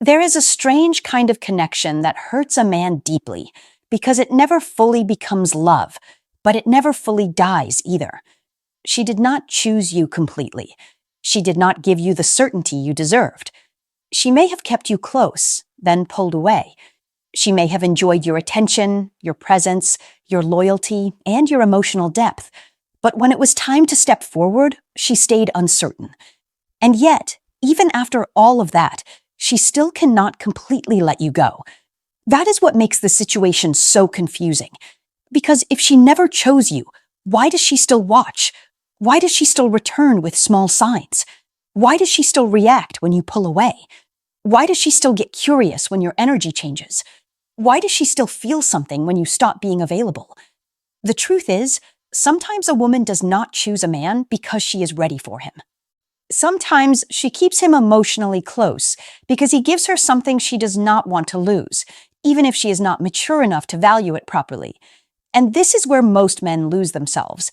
There is a strange kind of connection that hurts a man deeply because it never fully becomes love, but it never fully dies either. She did not choose you completely. She did not give you the certainty you deserved. She may have kept you close, then pulled away. She may have enjoyed your attention, your presence, your loyalty, and your emotional depth. But when it was time to step forward, she stayed uncertain. And yet, even after all of that, she still cannot completely let you go. That is what makes the situation so confusing. Because if she never chose you, why does she still watch? Why does she still return with small signs? Why does she still react when you pull away? Why does she still get curious when your energy changes? Why does she still feel something when you stop being available? The truth is, sometimes a woman does not choose a man because she is ready for him. Sometimes she keeps him emotionally close because he gives her something she does not want to lose, even if she is not mature enough to value it properly. And this is where most men lose themselves.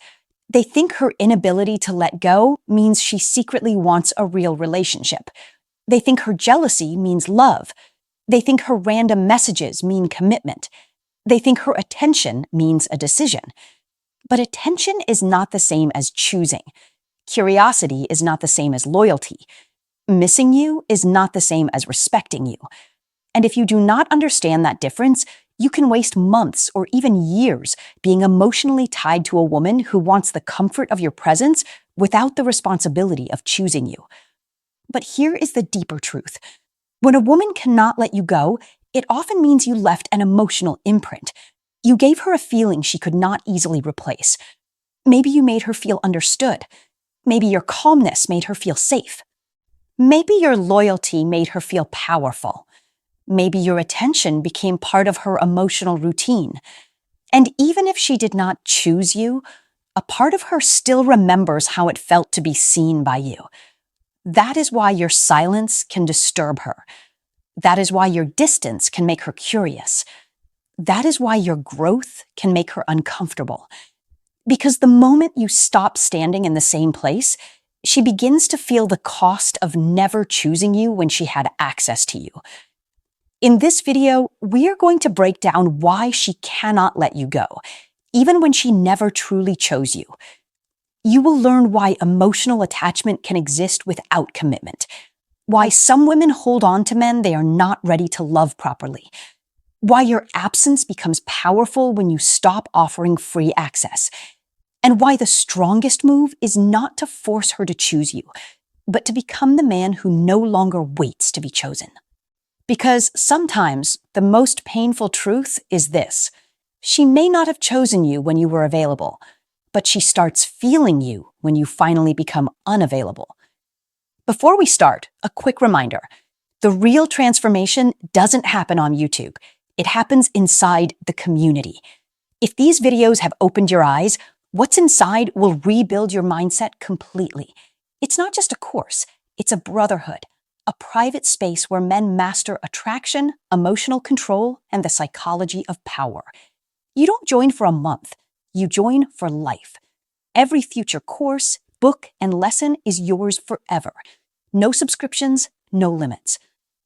They think her inability to let go means she secretly wants a real relationship. They think her jealousy means love. They think her random messages mean commitment. They think her attention means a decision. But attention is not the same as choosing. Curiosity is not the same as loyalty. Missing you is not the same as respecting you. And if you do not understand that difference, you can waste months or even years being emotionally tied to a woman who wants the comfort of your presence without the responsibility of choosing you. But here is the deeper truth. When a woman cannot let you go, it often means you left an emotional imprint. You gave her a feeling she could not easily replace. Maybe you made her feel understood. Maybe your calmness made her feel safe. Maybe your loyalty made her feel powerful. Maybe your attention became part of her emotional routine. And even if she did not choose you, a part of her still remembers how it felt to be seen by you. That is why your silence can disturb her. That is why your distance can make her curious. That is why your growth can make her uncomfortable. Because the moment you stop standing in the same place, she begins to feel the cost of never choosing you when she had access to you. In this video, we are going to break down why she cannot let you go, even when she never truly chose you. You will learn why emotional attachment can exist without commitment, why some women hold on to men they are not ready to love properly, why your absence becomes powerful when you stop offering free access, and why the strongest move is not to force her to choose you, but to become the man who no longer waits to be chosen. Because sometimes the most painful truth is this: she may not have chosen you when you were available, but she starts feeling you when you finally become unavailable. Before we start, a quick reminder. The real transformation doesn't happen on YouTube. It happens inside the community. If these videos have opened your eyes, what's inside will rebuild your mindset completely. It's not just a course, it's a brotherhood, a private space where men master attraction, emotional control, and the psychology of power. You don't join for a month, you join for life. Every future course, book, and lesson is yours forever. No subscriptions, no limits.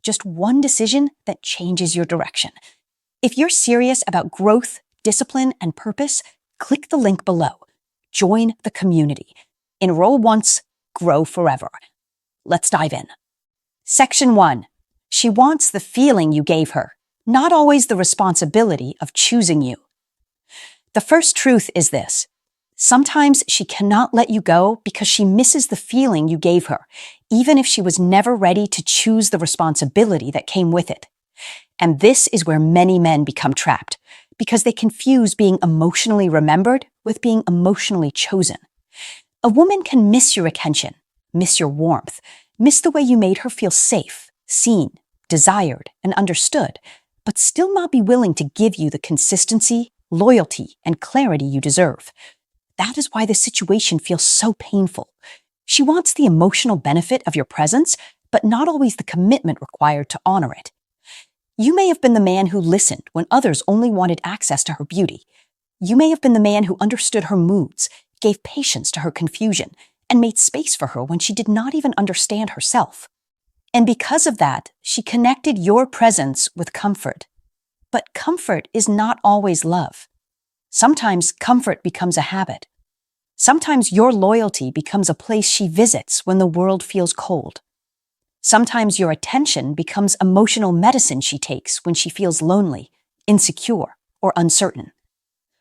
Just one decision that changes your direction. If you're serious about growth, discipline, and purpose, click the link below. Join the community. Enroll once, grow forever. Let's dive in. Section 1. She wants the feeling you gave her, not always the responsibility of choosing you. The first truth is this: sometimes she cannot let you go because she misses the feeling you gave her, even if she was never ready to choose the responsibility that came with it. And this is where many men become trapped, because they confuse being emotionally remembered with being emotionally chosen. A woman can miss your attention, miss your warmth, miss the way you made her feel safe, seen, desired, and understood, but still not be willing to give you the consistency, loyalty, and clarity you deserve. That is why the situation feels so painful. She wants the emotional benefit of your presence, but not always the commitment required to honor it. You may have been the man who listened when others only wanted access to her beauty. You may have been the man who understood her moods, gave patience to her confusion, and made space for her when she did not even understand herself. And because of that, she connected your presence with comfort. But comfort is not always love. Sometimes comfort becomes a habit. Sometimes your loyalty becomes a place she visits when the world feels cold. Sometimes your attention becomes emotional medicine she takes when she feels lonely, insecure, or uncertain.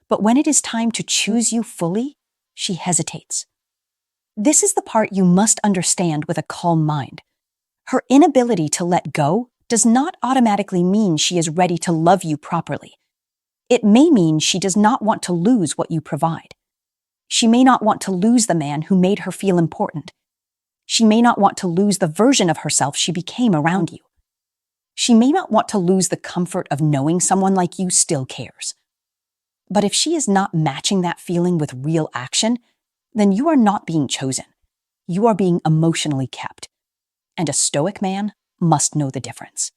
But when it is time to choose you fully, she hesitates. This is the part you must understand with a calm mind. Her inability to let go does not automatically mean she is ready to love you properly. It may mean she does not want to lose what you provide. She may not want to lose the man who made her feel important. She may not want to lose the version of herself she became around you. She may not want to lose the comfort of knowing someone like you still cares. But if she is not matching that feeling with real action, then you are not being chosen. You are being emotionally kept. And a Stoic man must know the difference.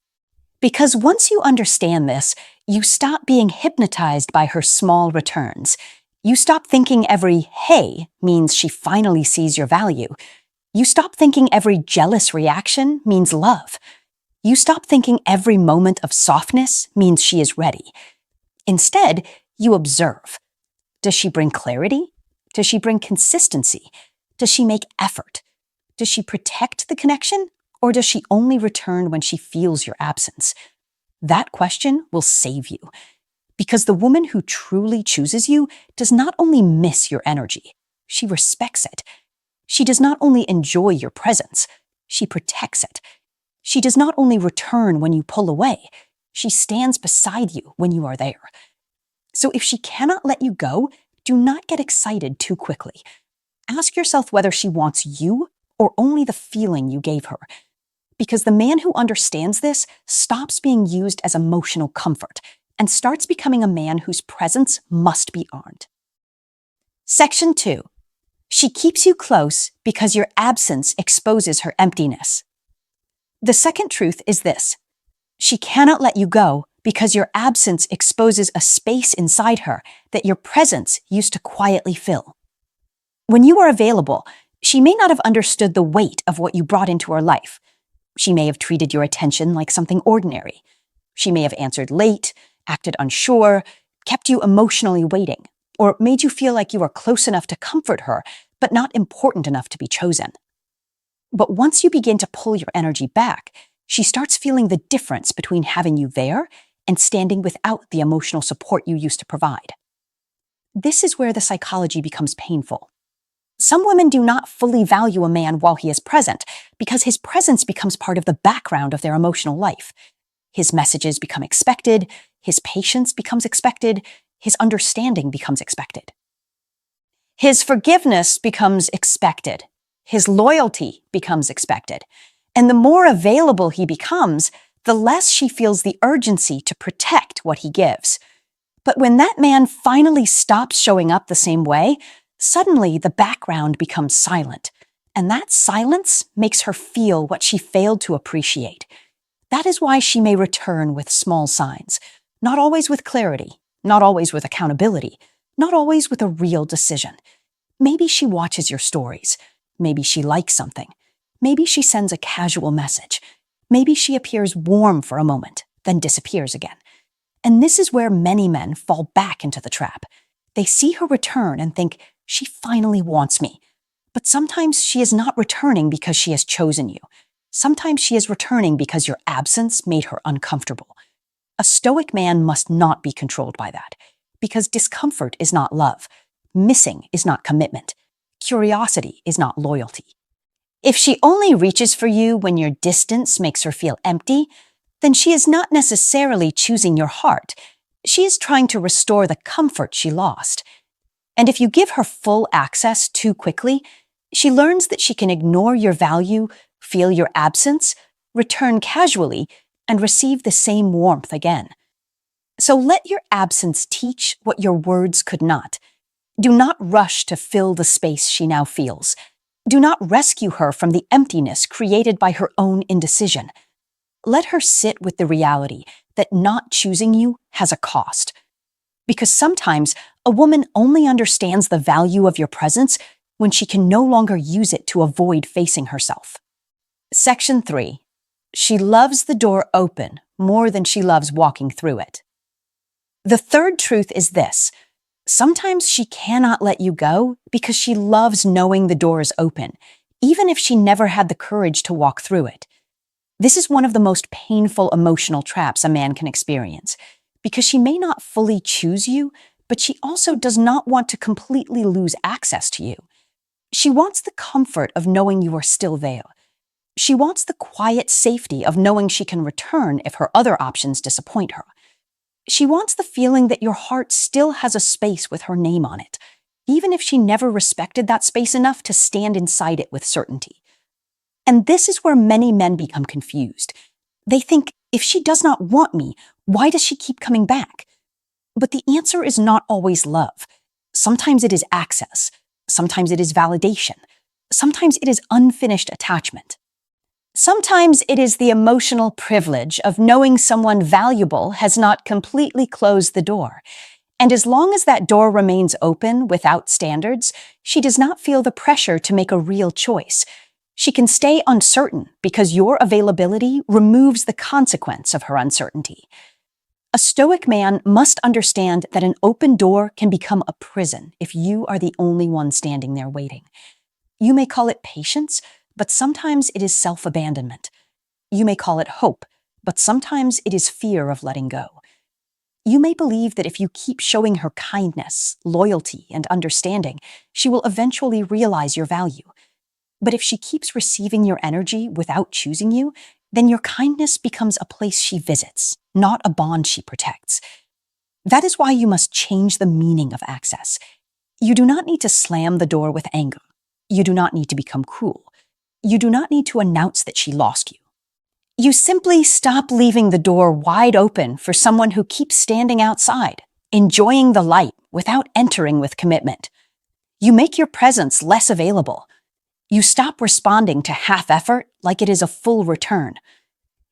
Because once you understand this, you stop being hypnotized by her small returns. You stop thinking every "hey" means she finally sees your value. You stop thinking every jealous reaction means love. You stop thinking every moment of softness means she is ready. Instead, you observe. Does she bring clarity? Does she bring consistency? Does she make effort? Does she protect the connection? Or does she only return when she feels your absence? That question will save you. Because the woman who truly chooses you does not only miss your energy, she respects it. She does not only enjoy your presence, she protects it. She does not only return when you pull away, she stands beside you when you are there. So if she cannot let you go, do not get excited too quickly. Ask yourself whether she wants you or only the feeling you gave her. Because the man who understands this stops being used as emotional comfort and starts becoming a man whose presence must be earned. Section 2. She keeps you close because your absence exposes her emptiness. The second truth is this. She cannot let you go because your absence exposes a space inside her that your presence used to quietly fill. When you are available, she may not have understood the weight of what you brought into her life. She may have treated your attention like something ordinary. She may have answered late, acted unsure, kept you emotionally waiting, or made you feel like you were close enough to comfort her, but not important enough to be chosen. But once you begin to pull your energy back, she starts feeling the difference between having you there and standing without the emotional support you used to provide. This is where the psychology becomes painful. Some women do not fully value a man while he is present because his presence becomes part of the background of their emotional life. His messages become expected, his patience becomes expected, his understanding becomes expected. His forgiveness becomes expected, his loyalty becomes expected, and the more available he becomes, the less she feels the urgency to protect what he gives. But when that man finally stops showing up the same way, suddenly the background becomes silent, and that silence makes her feel what she failed to appreciate. That is why she may return with small signs, not always with clarity, not always with accountability, not always with a real decision. Maybe she watches your stories. Maybe she likes something. Maybe she sends a casual message. Maybe she appears warm for a moment, then disappears again. And this is where many men fall back into the trap. They see her return and think, she finally wants me. But sometimes she is not returning because she has chosen you. Sometimes she is returning because your absence made her uncomfortable. A Stoic man must not be controlled by that, because discomfort is not love. Missing is not commitment. Curiosity is not loyalty. If she only reaches for you when your distance makes her feel empty, then she is not necessarily choosing your heart. She is trying to restore the comfort she lost. And if you give her full access too quickly, she learns that she can ignore your value, feel your absence, return casually, and receive the same warmth again. So let your absence teach what your words could not. Do not rush to fill the space she now feels. Do not rescue her from the emptiness created by her own indecision. Let her sit with the reality that not choosing you has a cost. Because sometimes a woman only understands the value of your presence when she can no longer use it to avoid facing herself. Section 3. She loves the door open more than she loves walking through it. The third truth is this. Sometimes she cannot let you go because she loves knowing the door is open, even if she never had the courage to walk through it. This is one of the most painful emotional traps a man can experience, because she may not fully choose you, but she also does not want to completely lose access to you. She wants the comfort of knowing you are still there. She wants the quiet safety of knowing she can return if her other options disappoint her. She wants the feeling that your heart still has a space with her name on it, even if she never respected that space enough to stand inside it with certainty. And this is where many men become confused. They think, if she does not want me, why does she keep coming back? But the answer is not always love. Sometimes it is access. Sometimes it is validation. Sometimes it is unfinished attachment. Sometimes it is the emotional privilege of knowing someone valuable has not completely closed the door. And as long as that door remains open without standards, she does not feel the pressure to make a real choice. She can stay uncertain because your availability removes the consequence of her uncertainty. A Stoic man must understand that an open door can become a prison if you are the only one standing there waiting. You may call it patience, but sometimes it is self-abandonment. You may call it hope, but sometimes it is fear of letting go. You may believe that if you keep showing her kindness, loyalty, and understanding, she will eventually realize your value. But if she keeps receiving your energy without choosing you, then your kindness becomes a place she visits, not a bond she protects. That is why you must change the meaning of access. You do not need to slam the door with anger. You do not need to become cruel. You do not need to announce that she lost you. You simply stop leaving the door wide open for someone who keeps standing outside, enjoying the light without entering with commitment. You make your presence less available. You stop responding to half effort like it is a full return.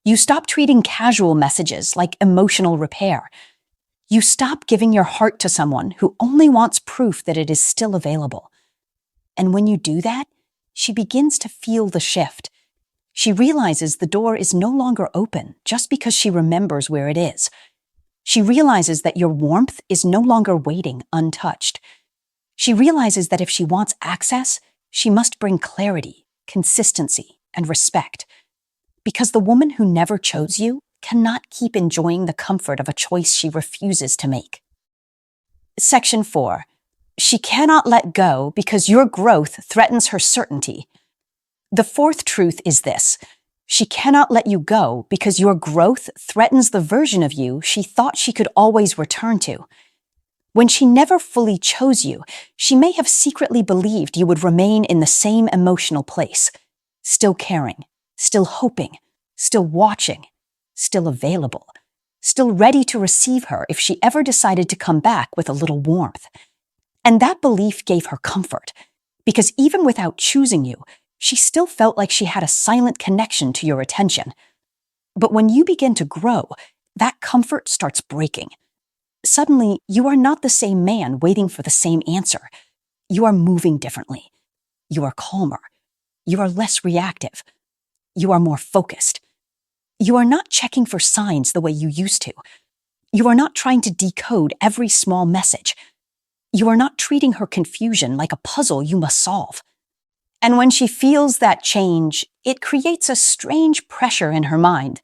You stop treating casual messages like emotional repair. You stop giving your heart to someone who only wants proof that it is still available. And when you do that, she begins to feel the shift. She realizes the door is no longer open just because she remembers where it is. She realizes that your warmth is no longer waiting untouched. She realizes that if she wants access, she must bring clarity, consistency, and respect. Because the woman who never chose you cannot keep enjoying the comfort of a choice she refuses to make. Section 4. She cannot let go because your growth threatens her certainty. The fourth truth is this. She cannot let you go because your growth threatens the version of you she thought she could always return to. When she never fully chose you, she may have secretly believed you would remain in the same emotional place, still caring, still hoping, still watching, still available, still ready to receive her if she ever decided to come back with a little warmth. And that belief gave her comfort, because even without choosing you, she still felt like she had a silent connection to your attention. But when you begin to grow, that comfort starts breaking. Suddenly, you are not the same man waiting for the same answer. You are moving differently. You are calmer. You are less reactive. You are more focused. You are not checking for signs the way you used to. You are not trying to decode every small message. You are not treating her confusion like a puzzle you must solve. And when she feels that change, it creates a strange pressure in her mind.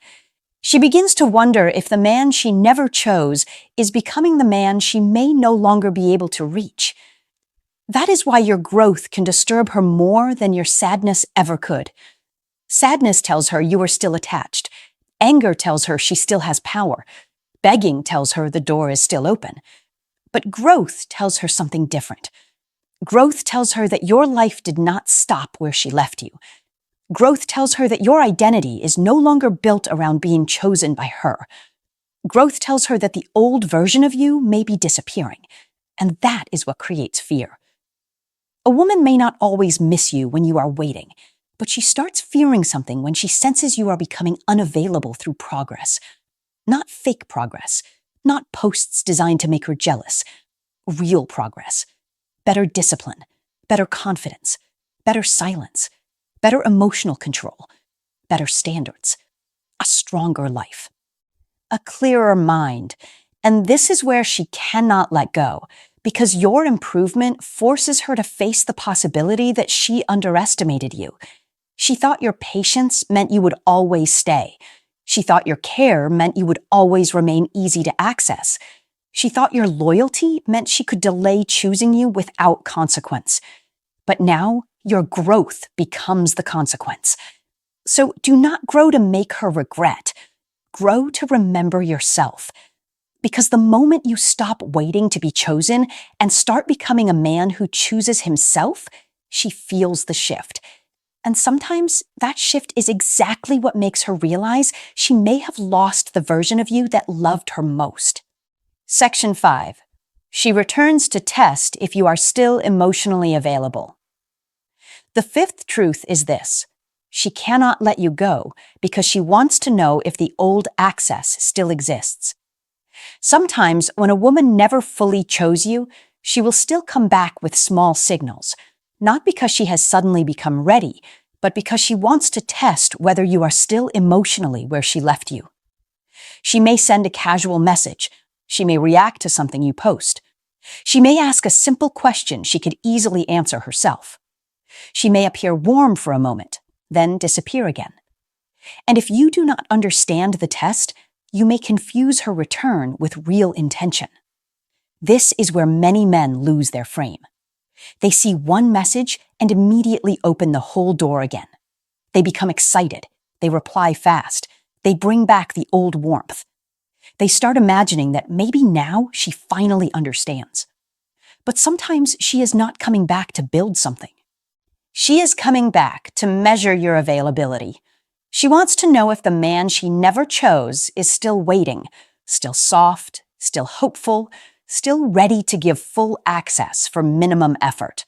She begins to wonder if the man she never chose is becoming the man she may no longer be able to reach. That is why your growth can disturb her more than your sadness ever could. Sadness tells her you are still attached. Anger tells her she still has power. Begging tells her the door is still open. But growth tells her something different. Growth tells her that your life did not stop where she left you. Growth tells her that your identity is no longer built around being chosen by her. Growth tells her that the old version of you may be disappearing, and that is what creates fear. A woman may not always miss you when you are waiting, but she starts fearing something when she senses you are becoming unavailable through progress. Not fake progress, not posts designed to make her jealous. Real progress. Better discipline, better confidence, better silence, better emotional control, better standards. a stronger life, a clearer mind. And this is where she cannot let go, because your improvement forces her to face the possibility that she underestimated you. She thought your patience meant you would always stay. She thought your care meant you would always remain easy to access. She thought your loyalty meant she could delay choosing you without consequence. But now, your growth becomes the consequence. So do not grow to make her regret. Grow to remember yourself. Because the moment you stop waiting to be chosen and start becoming a man who chooses himself, she feels the shift. And sometimes that shift is exactly what makes her realize she may have lost the version of you that loved her most. Section 5. She returns to test if you are still emotionally available. The fifth truth is this: she cannot let you go because she wants to know if the old access still exists. Sometimes, when a woman never fully chose you, she will still come back with small signals, not because she has suddenly become ready, but because she wants to test whether you are still emotionally where she left you. She may send a casual message. She may react to something you post. She may ask a simple question she could easily answer herself. She may appear warm for a moment, then disappear again. And if you do not understand the test, you may confuse her return with real intention. This is where many men lose their frame. They see one message and immediately open the whole door again. They become excited. They reply fast. They bring back the old warmth. They start imagining that maybe now she finally understands. But sometimes she is not coming back to build something. She is coming back to measure your availability. She wants to know if the man she never chose is still waiting, still soft, still hopeful, still ready to give full access for minimum effort.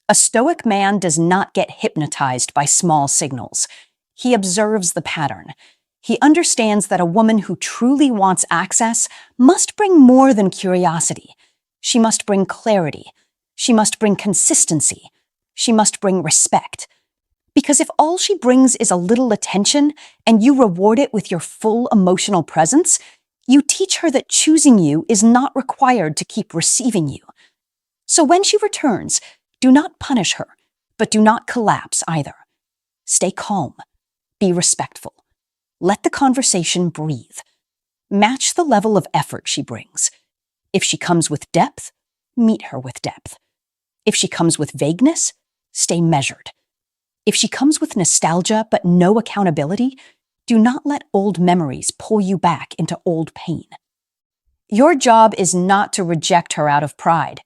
A Stoic man does not get hypnotized by small signals. He observes the pattern. He understands that a woman who truly wants access must bring more than curiosity. She must bring clarity. She must bring consistency. She must bring respect. Because if all she brings is a little attention and you reward it with your full emotional presence, you teach her that choosing you is not required to keep receiving you. So when she returns, do not punish her, but do not collapse either. Stay calm. Be respectful. Let the conversation breathe. Match the level of effort she brings. If she comes with depth, meet her with depth. If she comes with vagueness, stay measured. If she comes with nostalgia but no accountability, do not let old memories pull you back into old pain. Your job is not to reject her out of pride.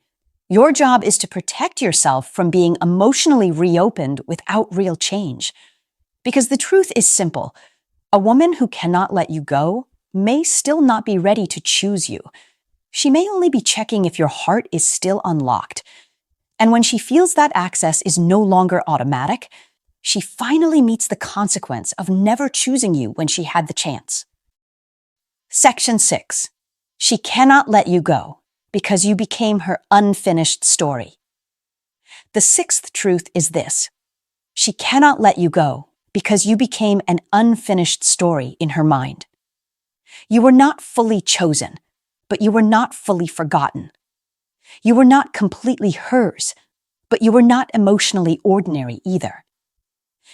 Your job is to protect yourself from being emotionally reopened without real change. Because the truth is simple. A woman who cannot let you go may still not be ready to choose you. She may only be checking if your heart is still unlocked. And when she feels that access is no longer automatic, she finally meets the consequence of never choosing you when she had the chance. Section 6. She cannot let you go because you became her unfinished story. The sixth truth is this: she cannot let you go because you became an unfinished story in her mind. You were not fully chosen, but you were not fully forgotten. You were not completely hers, but you were not emotionally ordinary either.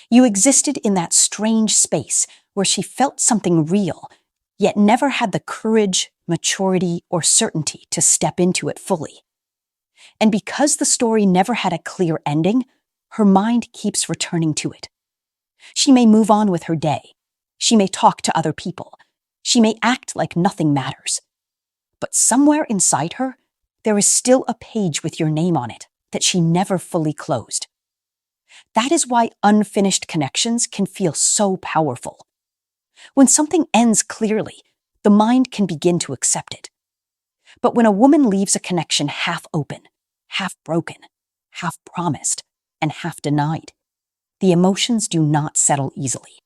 You existed in that strange space where she felt something real, yet never had the courage, maturity, or certainty to step into it fully. And because the story never had a clear ending, her mind keeps returning to it. She may move on with her day. She may talk to other people. She may act like nothing matters. But somewhere inside her, there is still a page with your name on it that she never fully closed. That is why unfinished connections can feel so powerful. When something ends clearly, the mind can begin to accept it. But when a woman leaves a connection half open, half broken, half promised, and half denied, the emotions do not settle easily.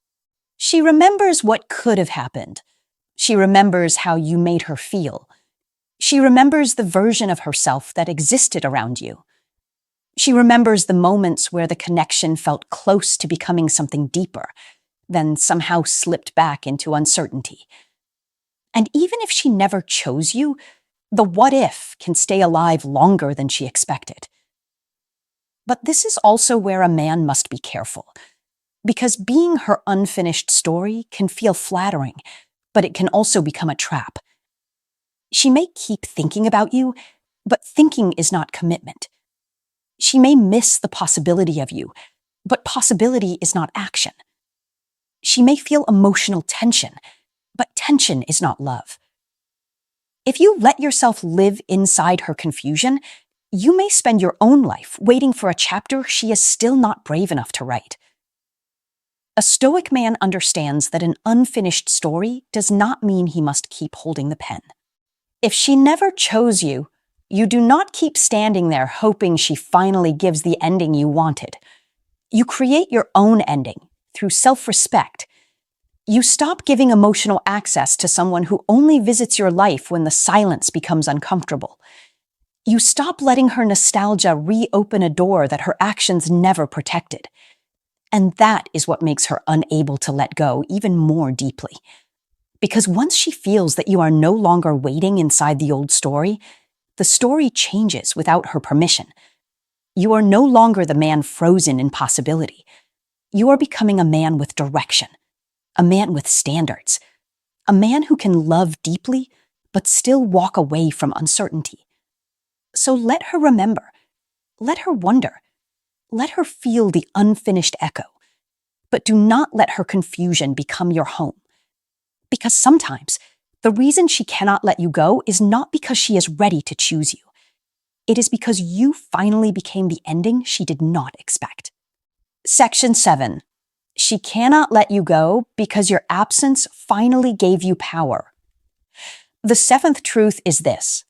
She remembers what could have happened. She remembers how you made her feel. She remembers the version of herself that existed around you. She remembers the moments where the connection felt close to becoming something deeper, then somehow slipped back into uncertainty. And even if she never chose you, the what if can stay alive longer than she expected. But this is also where a man must be careful, because being her unfinished story can feel flattering, but it can also become a trap. She may keep thinking about you, but thinking is not commitment. She may miss the possibility of you, but possibility is not action. She may feel emotional tension, but tension is not love. If you let yourself live inside her confusion, you may spend your own life waiting for a chapter she is still not brave enough to write. A Stoic man understands that an unfinished story does not mean he must keep holding the pen. If she never chose you, you do not keep standing there hoping she finally gives the ending you wanted. You create your own ending through self-respect. You stop giving emotional access to someone who only visits your life when the silence becomes uncomfortable. You stop letting her nostalgia reopen a door that her actions never protected. And that is what makes her unable to let go even more deeply. Because once she feels that you are no longer waiting inside the old story, the story changes without her permission. You are no longer the man frozen in possibility. You are becoming a man with direction, a man with standards, a man who can love deeply but still walk away from uncertainty. So let her remember, let her wonder, let her feel the unfinished echo, but do not let her confusion become your home. Because sometimes the reason she cannot let you go is not because she is ready to choose you. It is because you finally became the ending she did not expect. Section 7. She cannot let you go because your absence finally gave you power. The seventh truth is this.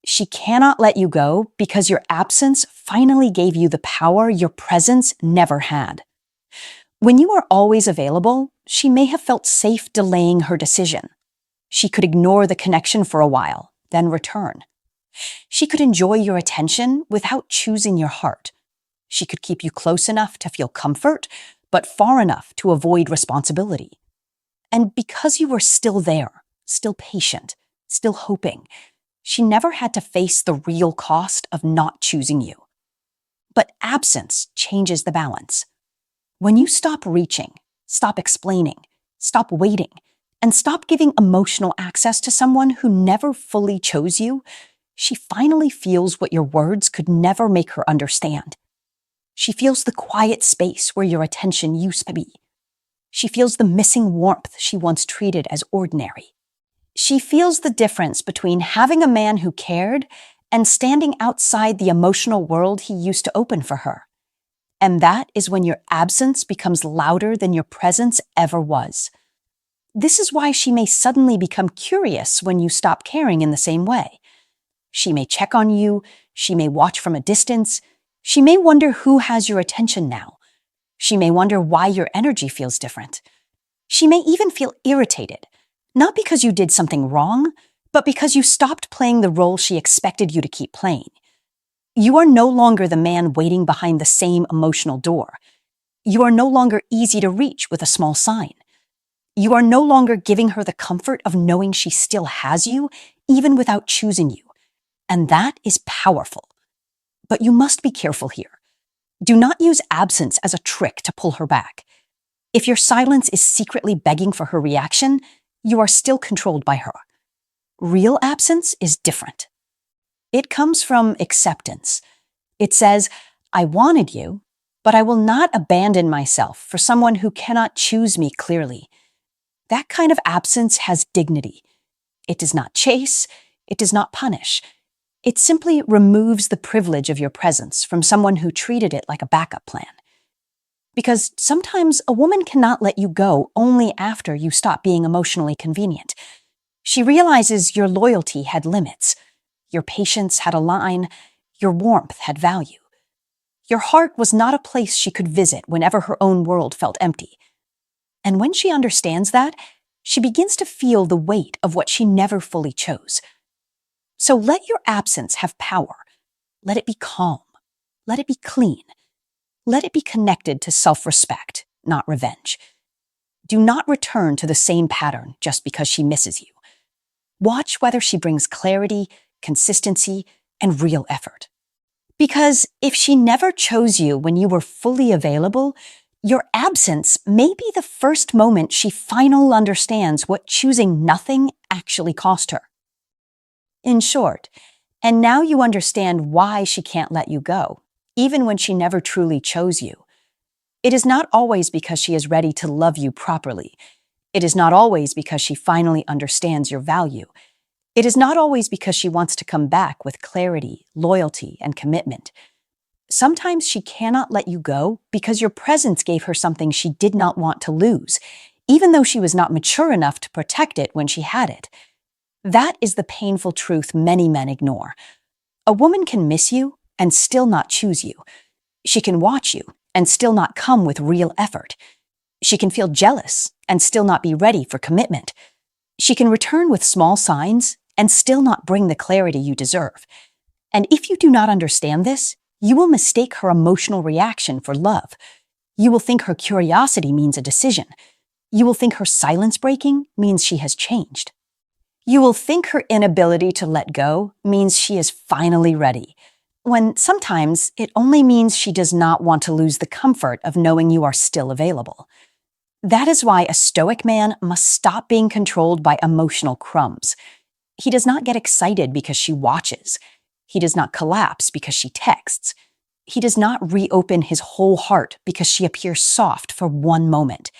She cannot let you go because your absence finally gave you the power your presence never had. When you are always available, she may have felt safe delaying her decision. She could ignore the connection for a while, then return. She could enjoy your attention without choosing your heart. She could keep you close enough to feel comfort, but far enough to avoid responsibility. And because you were still there, still patient, still hoping, she never had to face the real cost of not choosing you. But absence changes the balance. When you stop reaching, stop explaining, stop waiting, and stop giving emotional access to someone who never fully chose you, she finally feels what your words could never make her understand. She feels the quiet space where your attention used to be. She feels the missing warmth she once treated as ordinary. She feels the difference between having a man who cared and standing outside the emotional world he used to open for her. And that is when your absence becomes louder than your presence ever was. This is why she may suddenly become curious when you stop caring in the same way. She may check on you, she may watch from a distance, she may wonder who has your attention now. She may wonder why your energy feels different. She may even feel irritated, not because you did something wrong, but because you stopped playing the role she expected you to keep playing. You are no longer the man waiting behind the same emotional door. You are no longer easy to reach with a small sign. You are no longer giving her the comfort of knowing she still has you, even without choosing you. And that is powerful. But you must be careful here. Do not use absence as a trick to pull her back. If your silence is secretly begging for her reaction, you are still controlled by her. Real absence is different. It comes from acceptance. It says, I wanted you, but I will not abandon myself for someone who cannot choose me clearly. That kind of absence has dignity. It does not chase, it does not punish. It simply removes the privilege of your presence from someone who treated it like a backup plan. Because sometimes a woman cannot let you go only after you stop being emotionally convenient. She realizes your loyalty had limits, your patience had a line, your warmth had value. Your heart was not a place she could visit whenever her own world felt empty. And when she understands that, she begins to feel the weight of what she never fully chose. So let your absence have power. Let it be calm. Let it be clean. Let it be connected to self-respect, not revenge. Do not return to the same pattern just because she misses you. Watch whether she brings clarity, consistency, and real effort. Because if she never chose you when you were fully available, your absence may be the first moment she finally understands what choosing nothing actually cost her. In short, and now you understand why she can't let you go, even when she never truly chose you. It is not always because she is ready to love you properly. It is not always because she finally understands your value. It is not always because she wants to come back with clarity, loyalty, and commitment. Sometimes she cannot let you go because your presence gave her something she did not want to lose, even though she was not mature enough to protect it when she had it. That is the painful truth many men ignore. A woman can miss you and still not choose you. She can watch you and still not come with real effort. She can feel jealous and still not be ready for commitment. She can return with small signs and still not bring the clarity you deserve. And if you do not understand this, you will mistake her emotional reaction for love. You will think her curiosity means a decision. You will think her silence breaking means she has changed. You will think her inability to let go means she is finally ready, when sometimes it only means she does not want to lose the comfort of knowing you are still available. That is why a Stoic man must stop being controlled by emotional crumbs. He does not get excited because she watches. He does not collapse because she texts. He does not reopen his whole heart because she appears soft for one moment.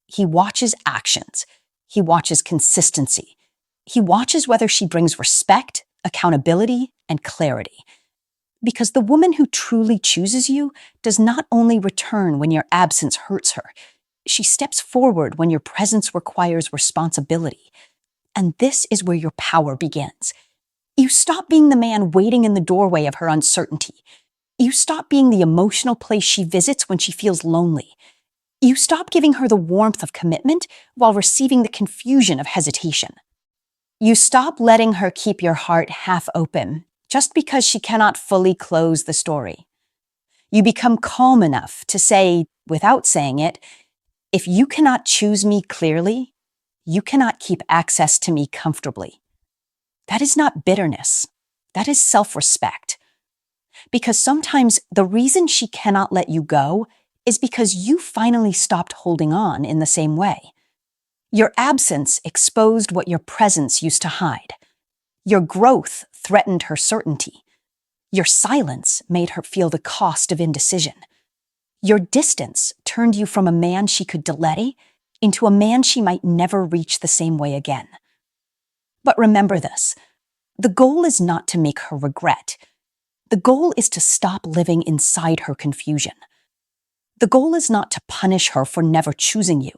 He watches actions. He watches consistency. He watches whether she brings respect, accountability, and clarity. Because the woman who truly chooses you does not only return when your absence hurts her, she steps forward when your presence requires responsibility. And this is where your power begins. You stop being the man waiting in the doorway of her uncertainty. You stop being the emotional place she visits when she feels lonely. You stop giving her the warmth of commitment while receiving the confusion of hesitation. You stop letting her keep your heart half open just because she cannot fully close the story. You become calm enough to say, without saying it, if you cannot choose me clearly, you cannot keep access to me comfortably. That is not bitterness. That is self-respect. Because sometimes the reason she cannot let you go is because you finally stopped holding on in the same way. Your absence exposed what your presence used to hide. Your growth threatened her certainty. Your silence made her feel the cost of indecision. Your distance turned you from a man she could delay into a man she might never reach the same way again. But remember this, the goal is not to make her regret. The goal is to stop living inside her confusion. The goal is not to punish her for never choosing you.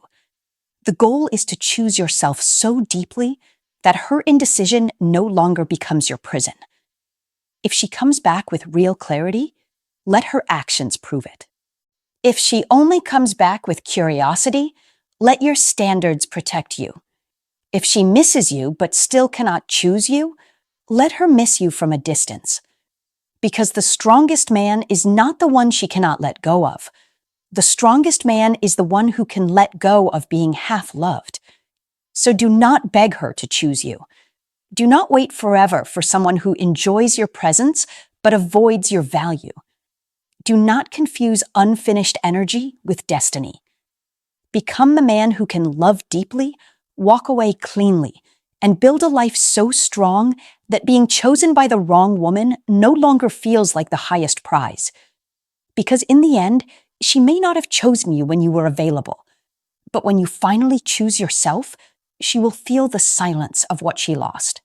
The goal is to choose yourself so deeply that her indecision no longer becomes your prison. If she comes back with real clarity, let her actions prove it. If she only comes back with curiosity, let your standards protect you. If she misses you but still cannot choose you, let her miss you from a distance. Because the strongest man is not the one she cannot let go of. The strongest man is the one who can let go of being half-loved. So do not beg her to choose you. Do not wait forever for someone who enjoys your presence but avoids your value. Do not confuse unfinished energy with destiny. Become the man who can love deeply, walk away cleanly, and build a life so strong that being chosen by the wrong woman no longer feels like the highest prize. Because in the end, she may not have chosen you when you were available, but when you finally choose yourself, she will feel the silence of what she lost.